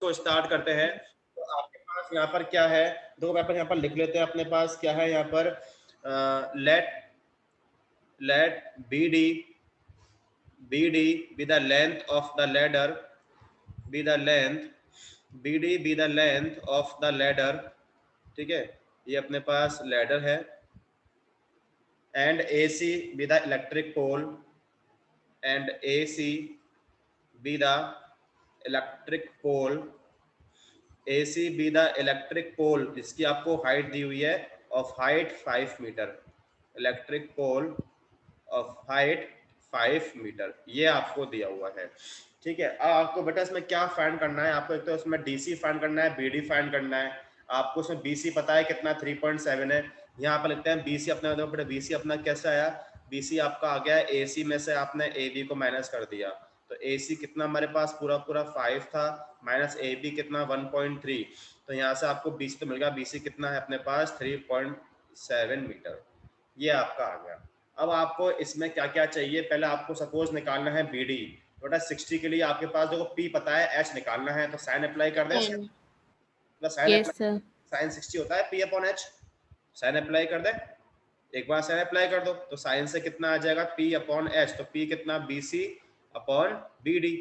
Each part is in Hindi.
इसको स्टार्ट करते हैं। तो आपके पास यहाँ पर क्या है, दो पेपर यहाँ पर लिख लेते हैं। अपने पास क्या है यहाँ पर, let BD be the length of the ladder, be the length BD be the length of the ladder, ठीक है, ये अपने पास लैडर है। And AC be the electric pole, and AC be the electric pole, AC be the electric pole, इसकी आपको हाइट दी हुई है of height 5 metre, electric pole of height 5 metre, ये आपको दिया हुआ है। ठीक है, अब आपको बेटा इसमें क्या फाइंड करना है, आपको एक तो इसमें DC फाइंड करना है, BD फाइंड करना है। आपको इसमें BC पता है कितना 3.7 है, यहाँ पर लिखते हैं BC अपना, बेटा BC अपना कैसे आया, BC आपका आ गया AC में से आपने AB को माइनस कर दिया, तो AC कितना हमारे पास पूरा पूरा 5 था, माइनस AB कितना 1.3, तो यहाँ से आपको BC तो मिल गया, BC कितना है अपने पास 3.7 मीटर, ये आपका आ गया। अब आपको इसमें क्या क्या चाहिए, पहले आपको सपोज निकालना है BD, बेटा 60 के लिए आपके पास देखो P पता है, H निकालना है, तो साइन अप्लाई कर दे, sine yes apply, sir. Sine 60 होता है P upon H, sine apply कर दे, एक बार साइन अप्लाई कर दो, तो साइन से कितना आ जाएगा P अपॉन H, तो P कितना BC अपॉन BD,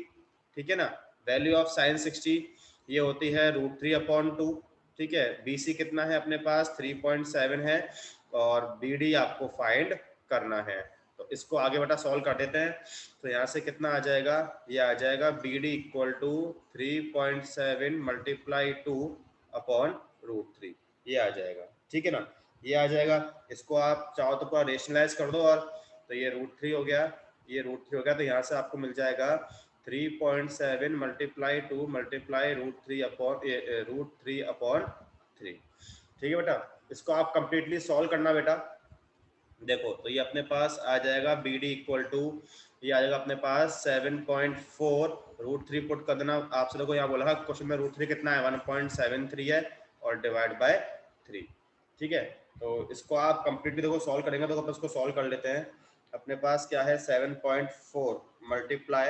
ठीक है ना। वैल्यू ऑफ साइन 60 ये होती है √3 अपॉन 2, ठीक है। BC कितना है अपने पास 3.7 है, और BD आपको फाइंड करना है, तो इसको आगे बेटा सॉल्व कर देते हैं। तो यहाँ से कितना आ जाएगा, ये आ जाएगा BD equal to 3.7 multiply 2 upon √3, ये आ जाएगा, ठीक है ना, ये आ जाएगा। इसको आप चाहो तो पूरा रेशनलाइज कर दो, और तो ये √3 हो गया, ये √3 हो गया, तो यहाँ से आपको मिल जाएगा 3.7 मल्टीप्लाई 2 मल्टीप्लाई √3 अपॉन 3, ठीक है बेटा। इसको आप कंप्लीटली सॉल्व करना बेटा, देखो तो ये अपने पास आ जाएगा BD इक्वल टू, ये आ जाएगा अपने पास 7.4, √3 पुट कर देना। आपसे देखो यहाँ बोला क्वेश्चन में √3 कितना है 1.73 है, और डिवाइड बाय 3, ठीक है। तो इसको आप कंप्लीटली देखो सॉल्व करेंगे, तो अपन इसको सॉल्व कर लेते हैं। अपने पास क्या है 7.4 मल्टीप्लाई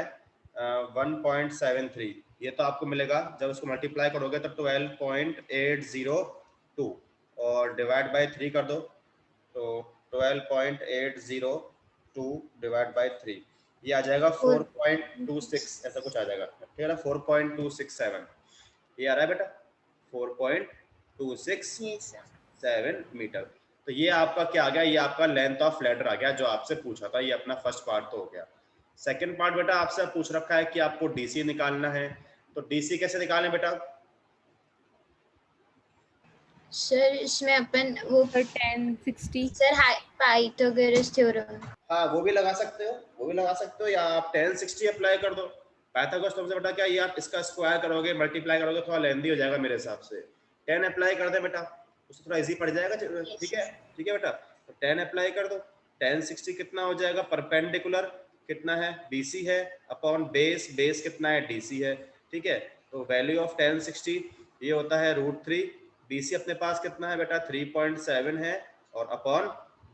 1.73, ये तो आपको मिलेगा, जब इसको मल्टीप्लाई करोगे तब 12.802, और डिवाइड बाय 3 कर दो, तो 12.802 डिवाइड बाय 3, ये आ जाएगा 4.26, ऐसा कुछ आ जाएगा, ठीक है ना, 4.267, ये आ रहा है बेटा 4.267 मीटर। तो ये आपका क्या आ गया, ये आपका लेंथ ऑफ लैडर आ गया, जो आपसे पूछा था। ये अपना फर्स्ट पार्ट तो हो गया। सेकंड पार्ट बेटा आपसे पूछ रखा है कि आपको DC निकालना है, तो DC कैसे निकालें बेटा? सर इसमें अपन वो 1060 सर पाइथागोरस थ्योरम, हाँ वो भी लगा सकते हो, वो भी लगा सकते हो, या आप 1060 अप्लाई कर दो। पाइथागोरस थ्योरम से बेटा क्या, ये आप इसका स्क्वायर करोगे, मल्टीप्लाई करोगे, थोड़ा लेंदी हो जाएगा मेरे हिसाब से। 10 अप्लाई कर दे बेटा, उससे थोड़ा इजी पड़ जाएगा, ठीक है, ठीक है बेटा। तो 10 अप्लाई कर दो, 1060 कितना हो जाएगा, परपेंडिकुलर कितना है BC है, अपॉन बेस, बेस कितना है DC है, ठीक है। तो वैल्यू ऑफ 1060 ये होता है √3, BC अपने पास कितना है बेटा 3.7 है, और अपॉन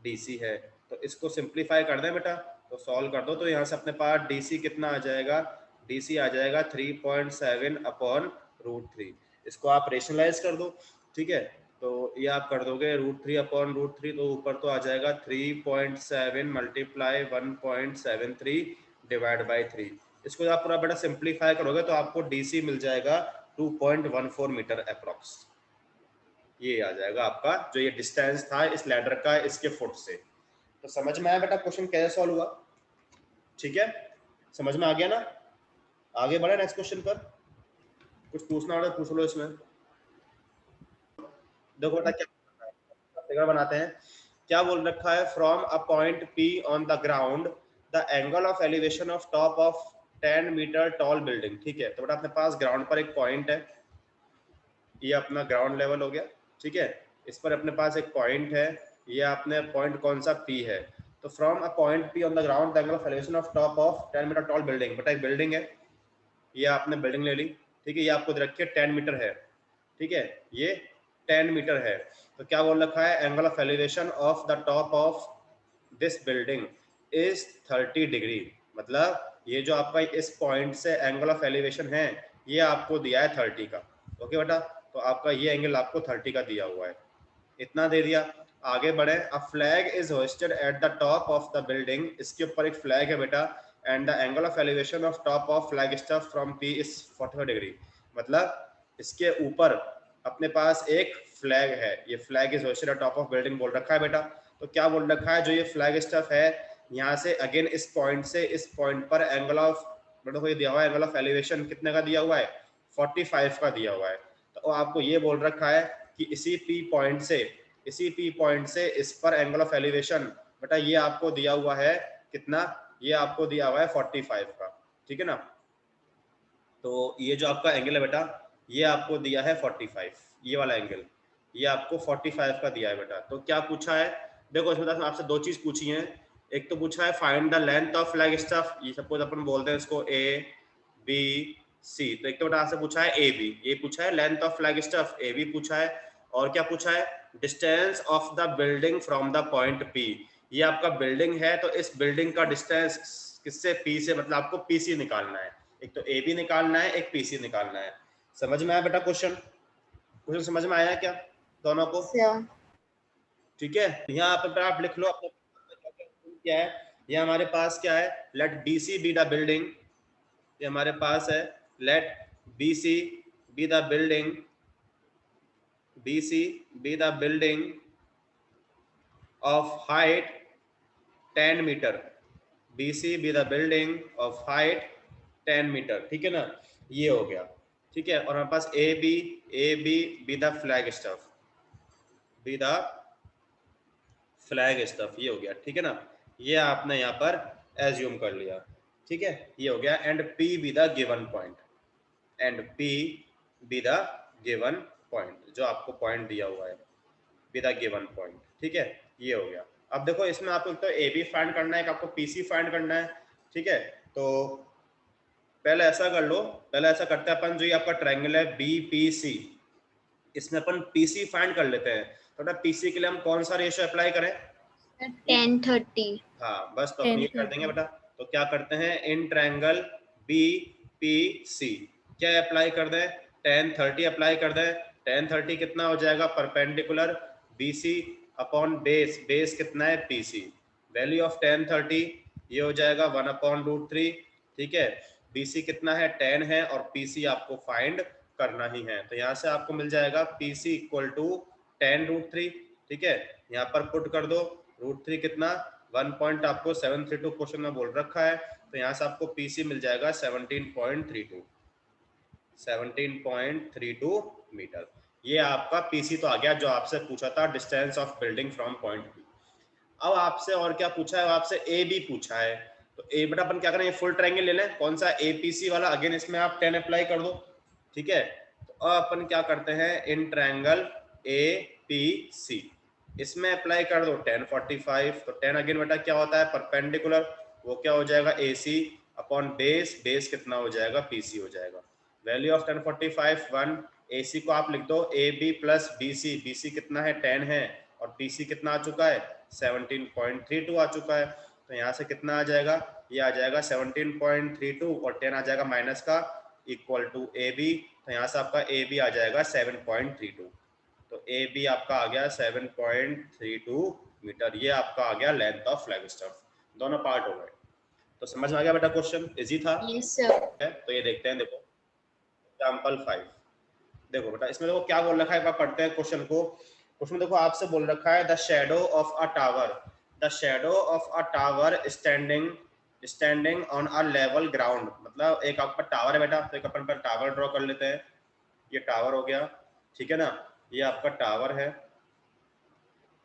DC है। तो इसको सिंप्लीफाई कर दें बेटा, तो सॉल्व कर दो, तो यहाँ से अपने पास DC कितना आ जाएगा, DC आ जाएगा 3.7 अपॉन √3, इसको आप रेशनलाइज कर दो, ठीक है। तो ये आप कर दोगे √3 अपॉन √3, तो ऊपर तो आ जाएगा 3.7 मल्टीप्लाई 1.73 डिवाइड बाई 3, इसको आप पूरा बेटा सिंप्लीफाई करोगे तो आपको DC मिल जाएगा 2.14 मीटर अप्रॉक्स, ये आ जाएगा आपका जो ये डिस्टेंस था इस लैडर का इसके फुट से। तो समझ में आया बेटा क्वेश्चन कैसे सॉल्व हुआ? ठीक है, समझ में आ गया ना? आगे बढ़े नेक्स्ट क्वेश्चन पर, कुछ पूछना हो तो पूछ लो इसमें। देखो बेटा क्या फिगर बनाते हैं, क्या बोल रखा है, from a point P on the ground the angle of elevation of top of 10 metre tall building, ठीक है। तो बेटा अपने पास ग्राउंड पर एक पॉइंट है, ये अपना ग्राउंड लेवल हो गया, ठीक है। इस पर अपने पास एक पॉइंट है, ये अपने पॉइंट कौन सा P है। तो from a point P on the ground the angle of elevation of top of 10 metre tall building, बेटा एक बिल्डिंग है, ये आपने बिल्डिंग ले ली, ठीक है, ये आपको रखिए 10 मीटर है, ठीक है, ये 10 मीटर है। तो क्या बोल रखा है, angle of elevation of the top of this building is 30 degree, मतलब ये जो आपका इस पॉइंट से एंगल ऑफ एलिवेशन है ये आपको दिया है 30 का। ओके बेटा, तो आपका ये एंगल आपको 30 का दिया हुआ है, इतना दे दिया। आगे बढ़े, a flag is hosted at the top of the building, इसके ऊपर एक फ्लैग है बेटा, and the angle of elevation of top of flag stuff from P is 45 degree. मतलब इसके ऊपर अपने पास एक फ्लैग है, ये flag is hosted eight top of building बोल रखा है बेटा। तो क्या बोल रखा है, जो ये फ्लैग स्टफ है यहाँ से अगेन इस पॉइंट से इस पॉइंट पर एंगल ऑफ बेटा को ये दिया हुआ है, एंगल ऑफ एलिवेशन कितने का दिया हुआ है, 45 का दिया हुआ है। तो आपको ये बोल रखा है कि इसी पी पॉइंट से इस पर एंगल ऑफ एलिवेशन बेटा ये आपको दिया हुआ है कितना, ये आपको दिया हुआ है 45 का, ठीक है ना। तो ये जो आपका एंगल है बेटा ये आपको दिया है 45, ये वाला एंगल ये आपको 45 का दिया है बेटा। तो क्या पूछा है, देखो इसमें आपसे दो चीज पूछी है, एक तो पूछा है find the length of flag stuff, ये सपोज अपन बोलते हैं इसको ए बी सी, तो एक तो बेटा आपसे पूछा है ए बी, ये पूछा है length of flag staff A B पूछा है, और क्या पूछा है distance of the building from the point P, ये आपका बिल्डिंग है तो इस बिल्डिंग का डिस्टेंस किससे, पी से, मतलब आपको पीसी निकालना है, एक तो ए बी निकालना है एक पीसी निकालना है। समझ में आया बेटा क्वेश्चन, क्वेश्चन समझ में आया क्या दोनों को, ठीक है। यहाँ पर आप लिख लो अपने क्या है, ये हमारे पास क्या है, let B C be the building, ये हमारे पास है let B C be the building, B C be the building of height 10 metre, B C be the building of height 10 metre, ठीक है ना, ये हो गया, ठीक है। और हमारे पास A B be the flagstaff, be the flagstaff, ये हो गया, ठीक है ना, ये आपने यहाँ पर एज्यूम कर लिया, ठीक है, ये हो गया। And P be the given point, and P be the given point, जो आपको पॉइंट दिया हुआ है बी द गिवन पॉइंट, ठीक है, ये हो गया। अब देखो इसमें आपको तो ए बी फाइंड करना है, आपको पीसी फाइंड करना है, ठीक है। तो पहले ऐसा कर लो, पहले ऐसा करते हैं अपन, जो ये आपका ट्रायंगल है बी पी सी, इसमें अपन पीसी फाइंड कर लेते हैं। तो पीसी के लिए हम कौन सा रेशियो अप्लाई करें, 10-30। हाँ बस, तो अपन ये कर देंगे बेटा। तो क्या करते हैं, in triangle B P C क्या अप्लाई कर दें, 10-30 अप्लाई कर दें। 10-30 कितना हो जाएगा, perpendicular B C upon base, base कितना है पी सी, वैल्यू ऑफ 10-30 ये हो जाएगा 1/√3, ठीक है। बी सी कितना है 10 है, और पी सी आपको फाइंड करना ही है, तो यहाँ से आपको मिल जाएगा पी सी इक्वल टू 10√3, ठीक है। यहाँ पर पुट कर दो, √3 कितना 1 पॉइंट आपको 732 क्वेश्चन में बोल रखा है, तो यहाँ से आपको पीसी मिल जाएगा 17.32 मीटर। ये आपका पीसी तो आ गया, जो आपसे पूछा था distance of building from point B. अब आपसे और क्या पूछा है, आपसे ए बी पूछा है। तो ए बेटा अपन क्या करें, ये फुल ट्रायंगल ले लें, कौन सा एपीसी वाला, अगेन इसमें आप 10 अप्लाई कर दो, ठीक है। तो अब अपन क्या करते हैं, in triangle A P C इसमें अप्लाई कर दो 10-45, तो 10 अगेन बेटा क्या होता है परपेंडिकुलर, वो क्या हो जाएगा ए सी अपॉन बेस, बेस कितना हो जाएगा पीसी हो जाएगा, वैल्यू ऑफ 10-45 1, ए सी को आप लिख दो A B plus B C, B C कितना है 10 है, और पीसी कितना आ चुका है 17.32 आ चुका है। तो यहाँ से कितना आ जाएगा, ये आ जाएगा 17.32 और 10 आ जाएगा माइनस का, इक्वल टू ए बी, तो यहाँ से आपका ए बी आ जाएगा 7.32, तो ए बी आपका आ गया 7.32 मीटर, ये आपका आ गया लेंथ ऑफ फ्लैग स्टफ, दोनों पार्ट हो गए। तो समझ में आ गया बेटा, क्वेश्चन इजी था। Yes sir. तो ये देखते हैं, देखो एग्जाम्पल 5, देखो बेटा इसमें देखो क्या बोल रखा है, एक बार पढ़ते हैं क्वेश्चन को। क्वेश्चन देखो आपसे बोल रखा है the shadow of a tower, the shadow of a tower standing on a level ground, मतलब एक आपका टावर है बेटा, तो एक अपन पर टावर ड्रॉ कर लेते हैं, ये टावर हो गया, ठीक है ना, ये आपका टावर है।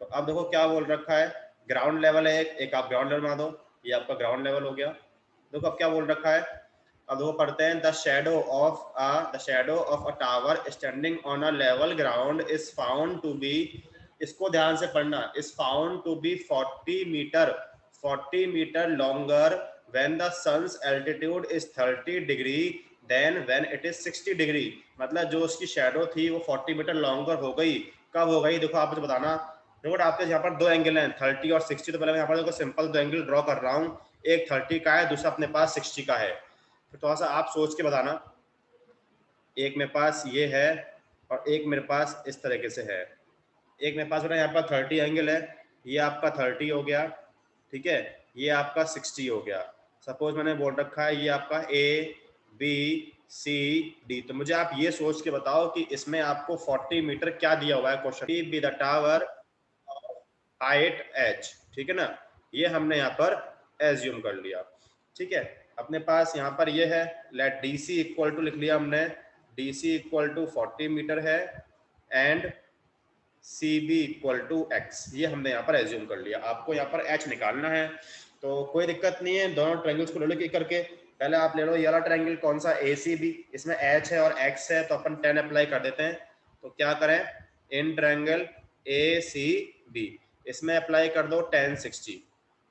तो अब देखो क्या बोल रखा है, ग्राउंड लेवल है एक आप ग्राउंड लेवल बना दो, ये आपका ग्राउंड लेवल हो गया। देखो अब क्या बोल रखा है, अब देखो पढ़ते हैं, the shadow of a tower standing on a level ground is found to be, इसको ध्यान से पढ़ना, is found to be 40 metre longer when the sun's altitude is 30 degree then when it is 60 degree, मतलब जो उसकी शेडो थी वो 40 मीटर लॉन्गर हो गई, कब हो गई, देखो आप मुझे बताना। देखो आपके यहाँ पर दो एंगल हैं 30 और 60, तो पहले मैं यहाँ पर देखो सिंपल दो एंगल ड्रॉ कर रहा हूँ, एक 30 का है दूसरा अपने पास 60 का है, फिर थोड़ा सा आप सोच के बताना। एक मेरे पास ये है और एक मेरे पास इस तरीके से है। एक मेरे पास बेटा यहाँ पर 30 एंगल है, ये आपका 30 हो गया, ठीक है, ये आपका 60 हो गया। सपोज मैंने बोल रखा है ये आपका ए बी सी डी, तो मुझे आप ये सोच के बताओ कि इसमें आपको 40 मीटर क्या दिया हुआ है question, be the tower height H, ठीक है ना, ये हमने यहाँ पर एज्यूम कर लिया, ठीक है। अपने पास यहाँ पर ये है, let D C equal to लिख लिया हमने, D C equal to 40 metre है and C B equal to X, ये हमने यहाँ पर एज्यूम कर लिया। आपको यहाँ पर एच निकालना है तो कोई दिक्कत नहीं है, दोनों ट्रायंगल्स को ले लो एक करके। पहले आप ले लो ये वाला ट्रायंगल कौन सा, ए सी बी, इसमें एच है और एक्स है, तो अपन 10 अप्लाई कर देते हैं। तो क्या करें, in triangle A C B इसमें अप्लाई कर दो 10 60,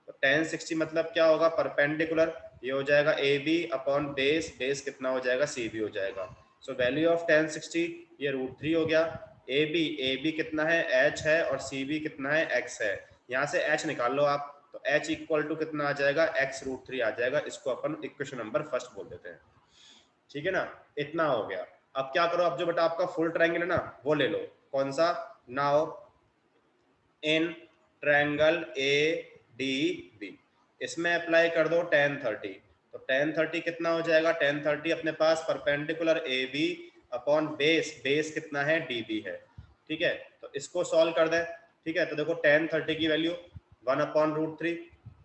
तो 10 60 मतलब क्या होगा, परपेंडिकुलर, ये हो जाएगा A B upon base, base कितना हो जाएगा, सी बी हो जाएगा। सो वैल्यू ऑफ 10 60 ये √3 हो गया। ए बी कितना है, एच है, और सी बी कितना है, एक्स है। यहाँ से एच निकाल लो आप, तो एच इक्वल टू कितना आ जाएगा, x√3 आ जाएगा। इसको अपन इक्वेशन नंबर फर्स्ट बोल देते हैं, ठीक है ना, इतना हो गया। अब क्या करो, अब जो बेटा आपका फुल ट्रायंगल है ना वो ले लो, कौन सा, now in triangle A D B इसमें अप्लाई कर दो 10 30, तो 10 30 कितना हो जाएगा, 10 30 अपने पास perpendicular A B upon base, base कितना है, डी बी है, ठीक है। तो इसको सॉल्व कर दे, ठीक है। तो देखो 10 30 की वैल्यू 1/√3,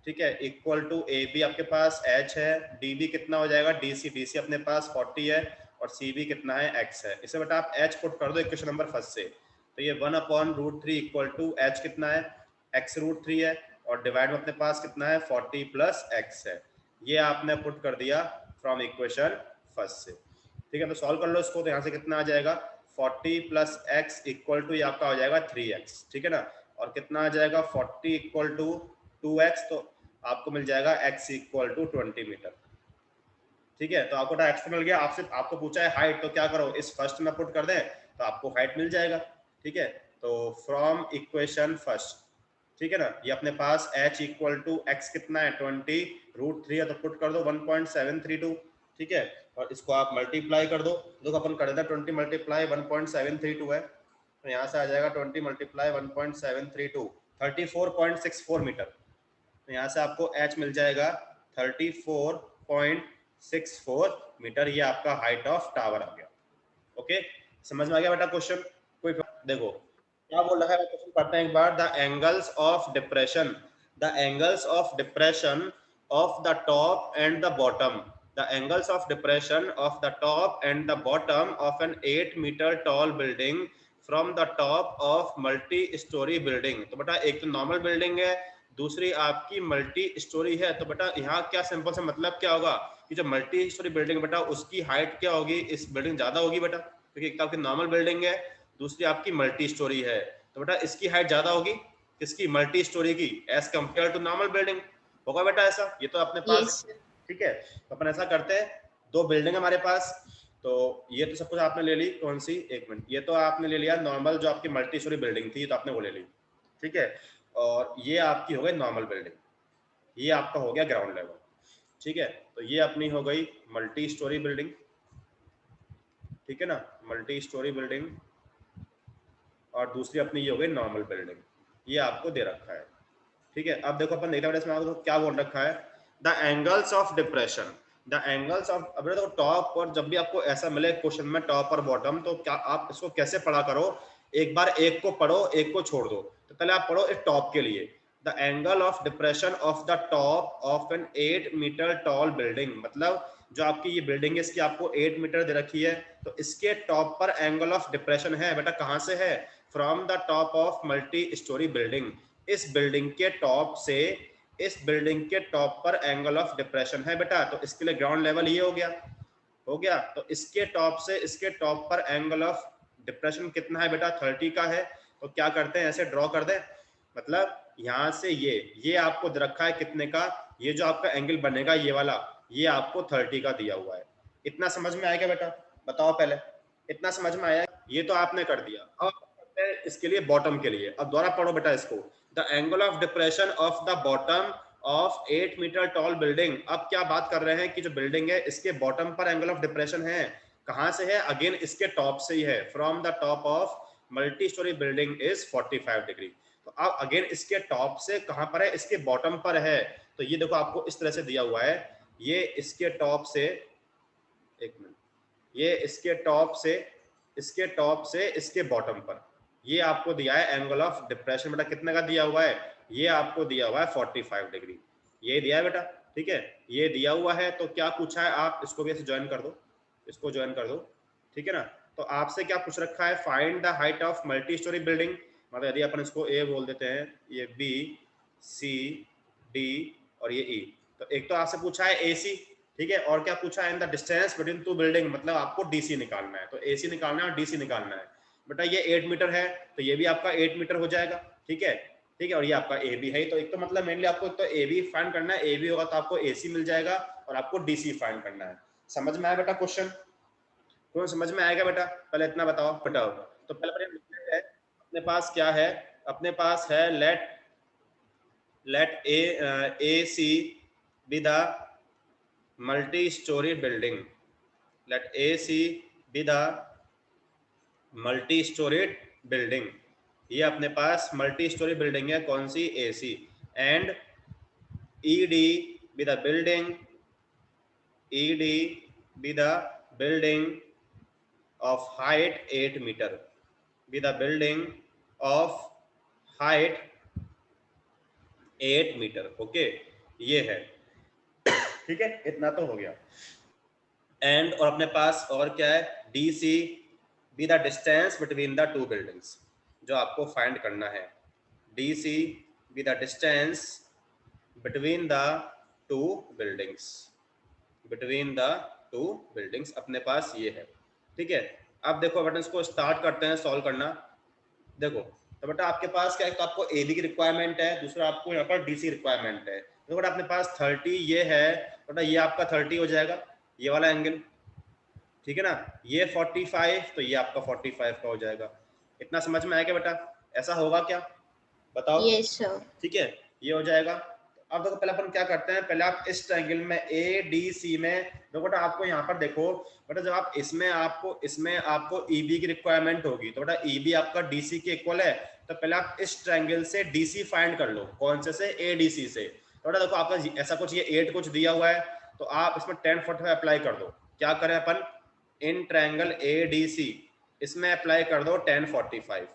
ठीक है, इक्वल टू ए बी आपके पास एच है, डी बी कितना हो जाएगा, डी सी अपने पास 40 है, और सी बी कितना है, एक्स है। इसे बेटा आप एच पुट कर दो इक्वेशन नंबर फर्स्ट से, तो ये 1/√3 इक्वल टू एच कितना है, x√3 है, और डिवाइड में अपने पास कितना है, 40 प्लस एक्स है। ये आपने पुट कर दिया फ्रॉम इक्वेशन फर्स्ट से, ठीक है। तो सॉल्व कर लो इसको, तो यहाँ से कितना आ जाएगा, 40 प्लस एक्स इक्वल टू आपका हो जाएगा 3x, ठीक है ना, और कितना आ जाएगा 40 इक्वल टू 2x, तो आपको मिल जाएगा x इक्वल टू 20 मीटर, ठीक है। तो आपको एक्स मिल गया। आपसे आपको पूछा है हाइट, तो क्या करो, इस फर्स्ट में पुट कर दें तो आपको हाइट मिल जाएगा, ठीक है। तो फ्रॉम इक्वेशन फर्स्ट, ठीक है ना, ये अपने पास h इक्वल टू एक्स कितना है 20√3 है, तो पुट कर दो 1.732, ठीक है, और इसको आप मल्टीप्लाई कर दो, देखो अपन कर देते हैं 20 मल्टीप्लाई 1.732 है, तो यहाँ से आ जाएगा 20 मल्टीप्लाई 1.732 34.64 मीटर, तो यहाँ से आपको h मिल जाएगा 34.64 मीटर, ये आपका हाइट ऑफ टावर आ गया। ओके, समझ में आ गया बेटा क्वेश्चन। कोई देखो क्या बोल रहा है, क्वेश्चन पढ़ते हैं एक बार। The angles of depression, the angles of depression of the top and the bottom, the angles of depression of the top and the bottom of an 8 metre tall building from the top of multi storey building. तो बेटा एक तो नॉर्मल बिल्डिंग है, दूसरी आपकी मल्टी स्टोरी है, तो बेटा यहाँ क्या सिंपल से मतलब क्या होगा कि जो मल्टी स्टोरी बिल्डिंग बेटा उसकी हाइट क्या होगी, इस बिल्डिंग ज्यादा होगी बेटा, क्योंकि एक तो आपकी नॉर्मल बिल्डिंग है, दूसरी आपकी मल्टी स्टोरी है, तो बेटा इसकी हाइट ज्यादा होगी किसकी, मल्टी स्टोरी की, as compare to normal building, होगा बेटा ऐसा। ये तो अपने पास Yes. ठीक है। तो अपन ऐसा करते हैं, दो बिल्डिंग हमारे पास, तो ये तो सब कुछ आपने ले ली, कौन सी, एक मिनट, ये तो आपने ले लिया नॉर्मल जो आपकी मल्टी स्टोरी बिल्डिंग थी, तो आपने वो ले ली, ठीक है, और ये आपकी हो गई नॉर्मल बिल्डिंग, ये आपका हो गया ग्राउंड लेवल, ठीक है। तो ये अपनी हो गई मल्टी स्टोरी बिल्डिंग, ठीक है ना, मल्टी स्टोरी बिल्डिंग, और दूसरी अपनी ये हो गई नॉर्मल बिल्डिंग, ये आपको दे रखा है, ठीक है। अब देखो अपन देखते हैं इसमें क्या बोल रखा है, the angles of depression, the angles of, अब देखो टॉप, और जब भी आपको ऐसा मिले क्वेश्चन में टॉप और बॉटम, तो क्या आप इसको कैसे पढ़ा करो, एक बार एक को पढ़ो एक को छोड़ दो, तो पहले आप पढ़ो एक टॉप के लिए, the angle of depression of the top of an 8 metre tall building, मतलब जो आपकी ये बिल्डिंग है इसकी आपको 8 मीटर दे रखी है, तो इसके टॉप पर एंगल ऑफ डिप्रेशन है बेटा, कहां से है, from the top of multi storey building, इस बिल्डिंग के टॉप से इस बिल्डिंग के टॉप पर एंगल ऑफ डिप्रेशन है बेटा, तो इसके लिए ग्राउंड लेवल ये हो गया, तो इसके टॉप से इसके टॉप पर एंगल ऑफ डिप्रेशन कितना है बेटा, 30 का है। तो क्या करते हैं, ऐसे ड्रॉ कर दें, मतलब यहाँ से ये आपको दे रखा है कितने का, ये जो आपका एंगल बनेगा ये वाला, ये आपको 30 का दिया हुआ है। इतना समझ में आएगा बेटा, बताओ पहले, इतना समझ में आया, ये तो आपने कर दिया। अब इसके लिए बॉटम के लिए, अब दोबारा पढ़ो बेटा इसको, the angle of depression of the bottom of 8 metre tall building. अब क्या बात कर रहे हैं कि जो बिल्डिंग है इसके बॉटम पर एंगल ऑफ डिप्रेशन है, कहाँ से है? अगेन इसके टॉप से ही है, from the top of multi storey building is 45 degree. तो अब अगेन इसके टॉप से कहाँ पर है? इसके बॉटम पर है। तो ये देखो आपको इस तरह से दिया हुआ है, ये इसके टॉप से, एक मिनट, ये इसके टॉप से, इसके टॉप से इसके बॉटम पर, ये आपको दिया है एंगल ऑफ डिप्रेशन। बेटा कितने का दिया हुआ है? ये आपको दिया हुआ है 45 डिग्री, ये दिया है बेटा, ठीक है, ये दिया हुआ है। तो क्या पूछा है? आप इसको भी ऐसे ज्वाइन कर दो, इसको ज्वाइन कर दो, ठीक है ना। तो आपसे क्या पूछ रखा है? Find the height of multi storey building. मतलब यदि अपन इसको ए बोल देते हैं, ये बी, सी, डी और ये ई, तो एक तो आपसे पूछा है ए सी, ठीक है, और क्या पूछा है? In the distance between two building, मतलब आपको डीसी निकालना है। तो एसी निकालना है और डीसी निकालना है। बेटा ये 8 मीटर है, तो ये भी आपका 8 मीटर हो जाएगा, ठीक है, ठीक है, और ये आपका ए बी है। तो एक तो मतलब मेनली आपको एक तो ए बी फाइंड करना है, ए बी होगा तो आपको एसी मिल जाएगा, और आपको डीसी फाइंड करना है। समझ में आया बेटा क्वेश्चन? कौन समझ में आएगा बेटा? पहले इतना बताओ बेटा। तो पहले है अपने पास क्या है? अपने पास है let A C be the multi storey building, let A C be the multi storeyed building. ये अपने पास मल्टी स्टोरी बिल्डिंग है, कौन सी? A C. And E D B the building, E D B the building of height 8 meter, with a building of height 8 metre. Okay, ये है, ठीक है, इतना तो हो गया। एंड और अपने पास और क्या है? D C be the distance between the two buildings, जो आपको फाइंड करना है। D C be the distance between the two buildings, between the two buildings अपने पास ये है, ठीक है। अब देखो बेटा इसको स्टार्ट करते हैं सॉल्व करना। देखो तो बेटा आपके पास क्या है? तो आपको ए बी की रिक्वायरमेंट है, दूसरा आपको यहाँ पर डीसी रिक्वायरमेंट है। तो बेटा अपने पास 30 ये है, बेटा ये आपका 30 हो जाएगा, ये वाला एंगल, ठीक है ना। ये 45, तो ये आपका 45 का हो जाएगा। इतना समझ में आया क्या बेटा? ऐसा होगा क्या? बताओ। Yes, sir. ठीक है, ये हो जाएगा। अब देखो पहले अपन क्या करते हैं, पहले आप इस ट्रायंगल में ए डी सी में देखो बेटा, आपको यहाँ पर देखो बेटा, जब आप इसमें आपको ई बी की रिक्वायरमेंट होगी, तो बेटा ई बी आपका डी सी के इक्वल है। तो पहले आप इस ट्रायंगल से डी सी फाइंड कर लो, कौन से? ए डी सी से। तो बेटा देखो आपका ऐसा कुछ, ये 8 कुछ दिया हुआ है, तो आप इसमें 1045 अप्लाई कर दो। क्या करें अपन? इन ट्रायंगल ए डी सी, इसमें अप्लाई कर दो 1045।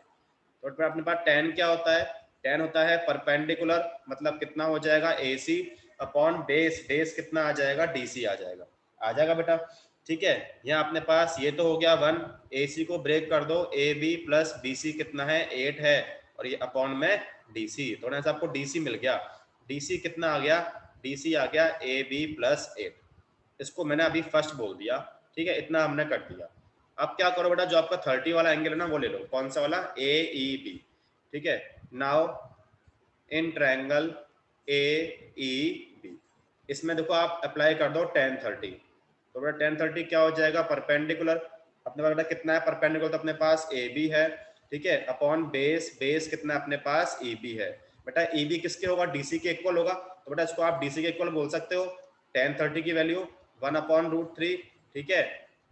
तो बेटा अपने पास 10 क्या होता है? 10 होता है परपेंडिकुलर, मतलब कितना हो जाएगा? AC अपॉन बेस, बेस कितना आ जाएगा? DC आ जाएगा, आ जाएगा बेटा, ठीक है। यहाँ अपने पास ये तो हो गया 1, AC को ब्रेक कर दो, AB प्लस BC कितना है? 8 है, और ये अपॉन में DC, थोड़ा सा आपको DC मिल गया। DC कितना आ गया? DC आ गया AB प्लस 8, इसको मैंने अभी फर्स्ट बोल दिया, ठीक है, इतना हमने कर दिया। अब क्या करो बेटा, जो आपका 30 वाला एंगल है ना, वो ले लो। कौन सा वाला? AEB, ठीक है। नाउ इन ट्रायंगल AEB, इसमें देखो आप अप्लाई कर दो 1030। तो बेटा 1030 क्या हो जाएगा? परपेंडिकुलर, अपने पास बेटा कितना है परपेंडिकुलर? तो अपने पास AB है, ठीक है, अपॉन बेस, बेस कितना अपने पास? EB है। बेटा EB किसके होगा? DC के इक्वल होगा। तो बेटा इसको आप DC के इक्वल बोल सकते हो। 1030 की वैल्यू 1/√3, ठीक है।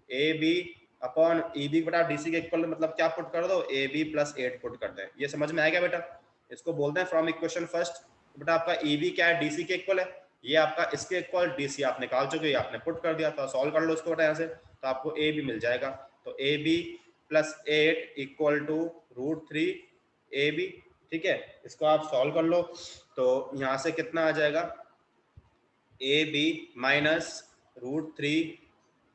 AB अपॉन EB बेटा DC के इक्वल मतलब क्या पुट कर दो? AB प्लस 8 पुट कर दें। ये समझ में आएगा बेटा? इसको बोलते हैं फ्रॉम इक्वेशन फर्स्ट। बेटा आपका EB क्या है? DC के इक्वल है, ये आपका इसके इक्वल, DC आप निकाल चुके, ये आपने पुट कर दिया, तो सॉल्व कर लो इसको बेटा यहाँ से, तो आपको AB मिल जाएगा। तो AB plus 8 equal to √3 AB, ठीक है। इसको आप सॉल्व कर लो, तो यहाँ से कितना आ जाएगा? AB माइनस √3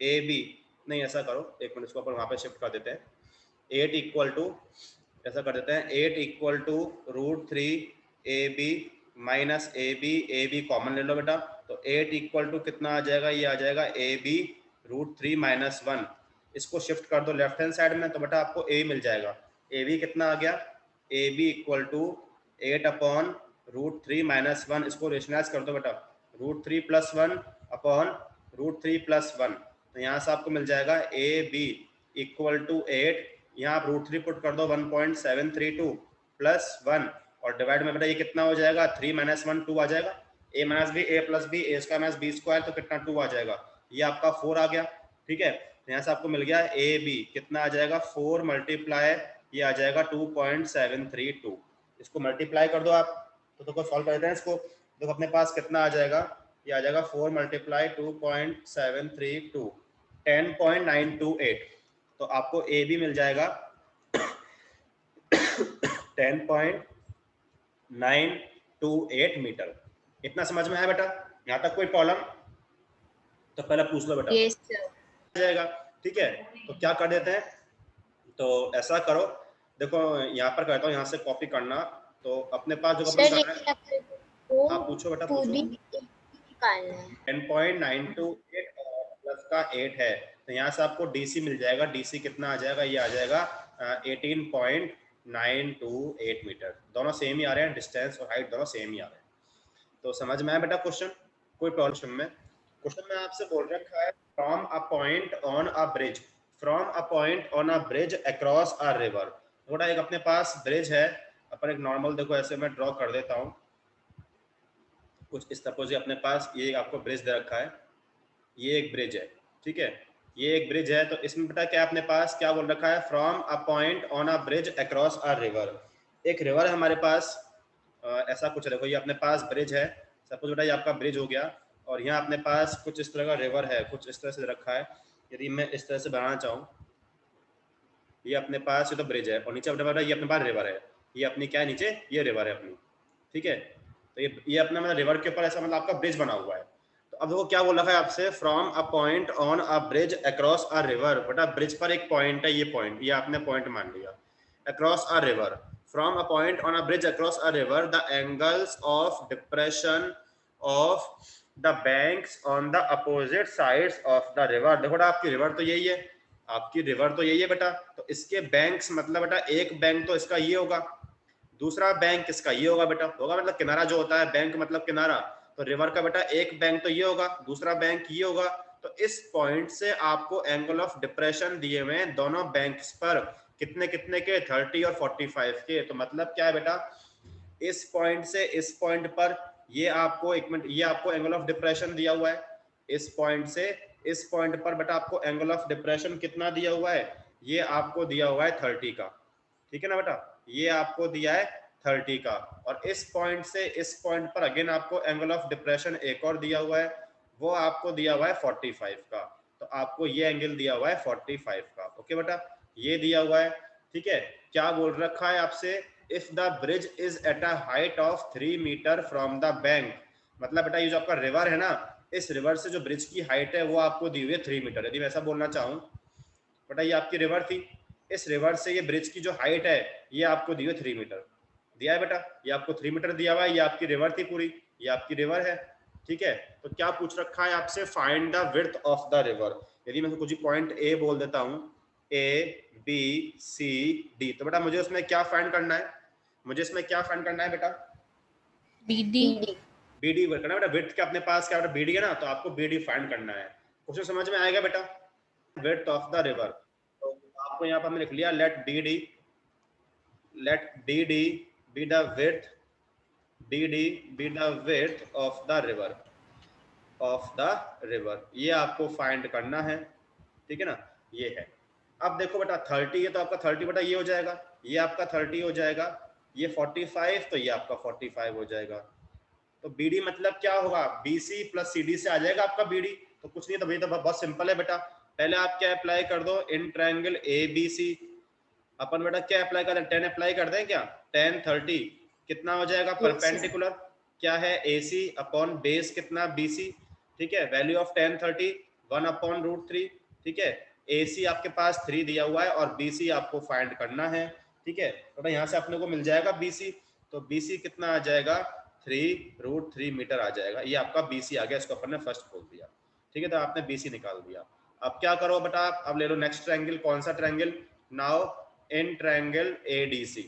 AB, नहीं ऐसा करो, एक मिनट, इसको अपन वहाँ पे शिफ्ट कर देते हैं। 8 इक्वल टू, ऐसा कर देते हैं, 8 equal to √3 AB minus AB common ले लो बेटा, तो 8 इक्वल टू कितना आ जाएगा? ये आ जाएगा AB √3 माइनस 1। इसको शिफ्ट कर दो लेफ्ट हैंड साइड में, तो बेटा आपको A मिल जाएगा। AB कितना आ गया? AB equal to 8 upon √3 minus 1, इसको रेशनलाइज कर दो बेटा, √3 प्लस 1 अपॉन √3 प्लस 1, तो यहाँ से आपको मिल जाएगा AB इक्वल टू 8, यहाँ आप √3 पुट कर दो 1.732 प्लस 1, और डिवाइड में बेटा ये कितना हो जाएगा? 3 माइनस 1 2 आ जाएगा, a minus B, a plus B, a square minus B square, तो कितना? 2 आ जाएगा। ये आपका 4 आ गया, ठीक है। तो यहाँ से आपको मिल गया ए बी कितना आ जाएगा 4 मल्टीप्लाई ये आ जाएगा 2.732। इसको मल्टीप्लाई कर दो आप, तो देखो सॉल्व कर देते हैं इसको। देखो अपने पास कितना आ जाएगा, ये आ जाएगा 4 मल्टीप्लाई 2.732 10.928। तो आपको ए बी मिल जाएगा 10.928 मीटर। इतना समझ में आया बेटा? यहाँ तक कोई प्रॉब्लम? तो पहले पूछ लो बेटा। Yes, sir. जाएगा, ठीक है। तो क्या कर देते हैं, तो ऐसा करो, देखो यहाँ पर कहता हूँ यहाँ से कॉपी करना। तो अपने पास जो अपन कर रहे हैं, हाँ पूछो बेटा पूछो। 10.928 प्लस का 8 है, तो यहाँ से आपको डीसी मिल जाएगा। डीसी कितना आ जाएगा, ये आ जाएगा 18.928 मीटर। दोनों सेम ही आ रहे हैं, डिस्टेंस और हाइट दोनों सेम ही आ रहे हैं। तो समझ में आया बेटा क्वेश्चन? कोई प्रॉब्लम में? क्वेश्चन में आपसे बोल रखा है from a point on a bridge, from a point on a bridge across a river. थोड़ा एक अपने पास ब्रिज है, अपन एक नॉर्मल देखो ऐसे मैं ड्रॉ कर देता हूँ कुछ इस सपोज अपने पास ये आपको ब्रिज दे रखा है, ये एक ब्रिज है, ठीक है, ये एक ब्रिज है। तो इसमें बेटा क्या अपने पास क्या बोल रखा है, from a point on a bridge across a river. एक रिवर है हमारे पास, ऐसा कुछ देखो ये अपने पास ब्रिज है, सपोज बेटा ये आपका ब्रिज हो गया, और यहाँ अपने पास कुछ इस तरह का रिवर है, कुछ इस तरह से रखा है। यदि मैं इस तरह से बनाना चाहूँ, ये अपने पास ये तो ब्रिज है, और नीचे अपने पास ये अपने पास रिवर है, ये अपनी क्या है नीचे, ये रिवर है अपनी, ठीक है। तो ये अपना मतलब रिवर के ऊपर ऐसा मतलब आपका ब्रिज बना हुआ है। तो अब देखो क्या बोल रखा है आपसे, from a point on a bridge across a river. बेटा ब्रिज पर एक पॉइंट है, ये पॉइंट, ये आपने पॉइंट मान लिया, across a river, from a point on a bridge across a river the angles of depression of the banks on the opposite sides of the river. देखो बेटा आपकी रिवर तो यही है, आपकी रिवर तो यही है बेटा, तो इसके बैंक्स मतलब बेटा एक बैंक तो इसका ये होगा, दूसरा बैंक किसका ये होगा बेटा, होगा मतलब किनारा जो होता है, बैंक मतलब किनारा, तो रिवर का बेटा एक बैंक तो ये होगा, दूसरा बैंक ये होगा। तो इस पॉइंट से आपको एंगल ऑफ डिप्रेशन दिए हुए हैं दोनों बैंक्स पर, कितने कितने के, 30 और 45 के। तो मतलब क्या है बेटा, इस पॉइंट से इस पॉइंट पर ये आपको एक मिनट, ये आपको एंगल ऑफ डिप्रेशन दिया हुआ है, इस पॉइंट से इस पॉइंट पर बेटा आपको एंगल ऑफ डिप्रेशन कितना दिया हुआ है, ये आपको दिया हुआ है 30 का, ठीक है ना बेटा, ये आपको दिया है 30 का। और इस पॉइंट से इस पॉइंट पर अगेन आपको एंगल ऑफ डिप्रेशन एक और दिया हुआ है, वो आपको दिया हुआ है 45 का। तो आपको ये एंगल दिया हुआ है 45 का, ओके बेटा, ये दिया हुआ है, ठीक है। क्या बोल रखा है आपसे, if the bridge is at a height of 3 metre from the bank, मतलब बेटा ये जो आपका रिवर है ना, इस रिवर से जो ब्रिज की हाइट है वो आपको दी हुई है 3 मीटर। यदि मैं ऐसा बोलना चाहूँ, बेटा ये आपकी रिवर थी, इस रिवर से ये ब्रिज की जो हाइट है ये आपको दी हुई 3 मीटर दिया है बेटा, ये आपको 3 मीटर दिया हुआ है, ये आपकी रिवर थी पूरी, ये आपकी रिवर है, ठीक है। तो क्या पूछ रखा है आपसे, find the width of the river. यदि मैं कुछ पॉइंट ए बोल देता हूँ, ए बी सी डी, तो बेटा मुझे उसमें क्या फाइंड करना है, मुझे इसमें क्या फाइंड करना है बेटा, BD. बीडी करना है बेटा। विड्थ क्या अपने पास क्या बेटा, बीडी है ना, तो आपको बीडी फाइंड करना है। क्वेश्चन समझ में आएगा बेटा, विड्थ ऑफ द रिवर। तो आपको यहाँ पर हमने लिख लिया, let D D B the width, D B the width of the river, ये आपको फाइंड करना है, ठीक है ना, ये है। अब देखो बेटा 30 है तो आपका 30 बेटा ये हो जाएगा, ये आपका 30 हो जाएगा, ये 45 तो ये आपका 45 हो जाएगा। तो बीडी मतलब क्या होगा, बीसी प्लस सीडी से आ जाएगा आपका बीडी। तो कुछ नहीं, तो भाई तो बहुत सिंपल है बेटा, पहले आप क्या अप्लाई कर दो, इन ट्रायंगल ए बी सी, अपन बेटा क्या अप्लाई कर दें, 10 अप्लाई कर दें क्या, 10 30 कितना हो जाएगा, परपेंडिकुलर क्या है AC अपॉन बेस कितना BC, ठीक है, वैल्यू ऑफ 10 30 1 अपॉन √3, ठीक है। AC आपके पास 3 दिया हुआ है और BC आपको फाइंड करना है, ठीक है। तो यहाँ से अपने को मिल जाएगा BC, तो BC कितना आ जाएगा, 3√3 मीटर आ जाएगा, ये आपका BC आ गया, इसको अपन ने फर्स्ट बोल दिया, ठीक है। तो आपने BC निकाल दिया। अब क्या करो बेटा, अब ले लो नेक्स्ट ट्रायंगल, कौन सा triangle, now in triangle ADC,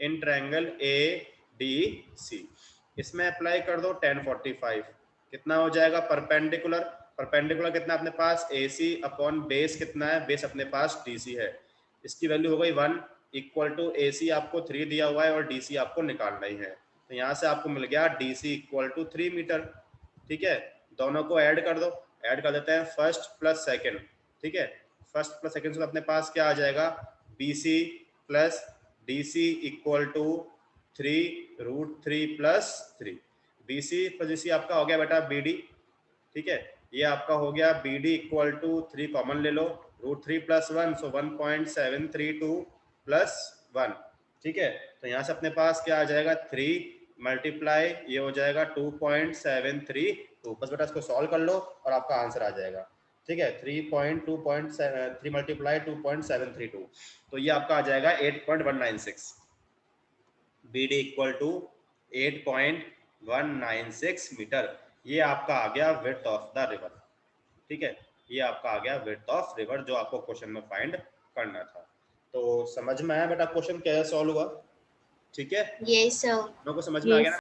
in triangle ADC, इसमें अप्लाई कर दो 10 45 कितना हो जाएगा, परपेंडिकुलर, परपेंडिकुलर कितना अपने पास AC अपॉन बेस कितना है, बेस अपने पास DC है, इसकी वैल्यू हो गई 1 इक्वल टू AC आपको 3 दिया हुआ है और DC आपको निकालना ही है। तो यहाँ से आपको मिल गया DC इक्वल टू 3 मीटर, ठीक है। दोनों को ऐड कर दो, ऐड कर देते हैं फर्स्ट प्लस सेकेंड, ठीक है। फर्स्ट प्लस सेकंड से अपने पास क्या आ जाएगा, BC plus DC equal to 3√3 plus 3। BC plus DC आपका हो गया बेटा BD, ठीक है। ये आपका हो गया BD इक्वल टू 3 कॉमन ले लो, √3 प्लस 1, सो 1.732 प्लस 1, ठीक है। तो यहाँ से अपने पास क्या आ जाएगा, 3 मल्टीप्लाई ये हो जाएगा 2.732। बस बेटा इसको सॉल्व कर लो और आपका आंसर आ जाएगा, ठीक है। 3 मल्टीप्लाई 2.732, तो ये आपका आ जाएगा 8.196। BD equal to 8.196 metre. ये आपका आ गया विड्थ ऑफ द रिवर, ठीक है। ये आपका आ गया विड्थ ऑफ रिवर जो आपको क्वेश्चन में फाइंड करना था। तो समझ में आया बेटा क्वेश्चन कैसे सॉल्व हुआ, ठीक है। Yes, sir. लोगों को समझ में आ गया ना?